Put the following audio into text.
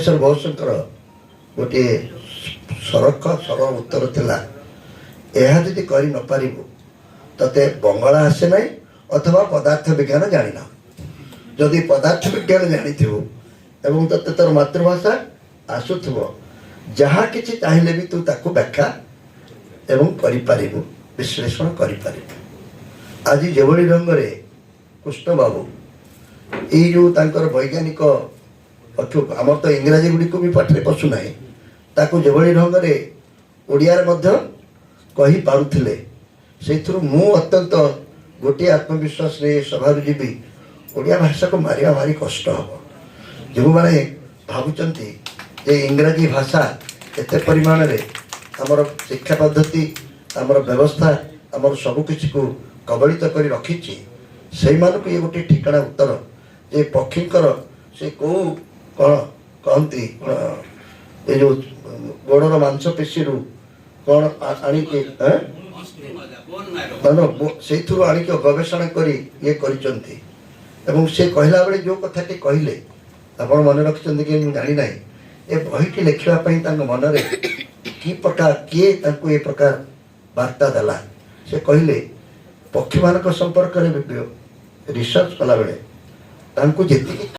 Professor बहुशंकर गोटे सरल उत्तर थिला यह जदि कर न पारिबु तते बंगला आसे ना अथवा पदार्थ विज्ञान जानिना जदि पदार्थ विज्ञान जानी एवं तते तोर मातृभाषा आसुथबो जहाँ किछि चाहिले भी तू ताकू व्याख्या एवं करि पारिबु विश्लेषण करि पारिबु। आज जेभଳି ढंगरे कृष्ण बाबू ये जो तांकर वैज्ञानिक आमर तो इंग्राजी गुड़िक भी पाठे पशुना ताकू जेभଳି ढंगरे ओडिया कही पारुथिले से मु अत्यंत गोटे आत्मविश्वास रे सभार जीवी ओडिया भाषा को मारिया भारी कष्ट हम जो मैंने भावुंट जे इंग्राजी भाषा एत परिमाण रे आमर शिक्षा पद्धति आमर व्यवस्था आमर सबकिछि को कबलित कर रखी से मानक ये गोटे ठिकाना उत्तर जे पक्षीकर से कौ कौन कहती ये जो गोड़र मांसपेशी कौन आणिके से आणिक गवेषणा करी ये करिसंती एवं से कहला बेले जो कथाटी कहले आपण मन रखिसंती कि जानी ना ए बहीटी लिखा मन रे कि प्रकार किए ये प्रकार वार्ता देला से कहले पक्षी मान संपर्क में रिसर्च कला बेले जी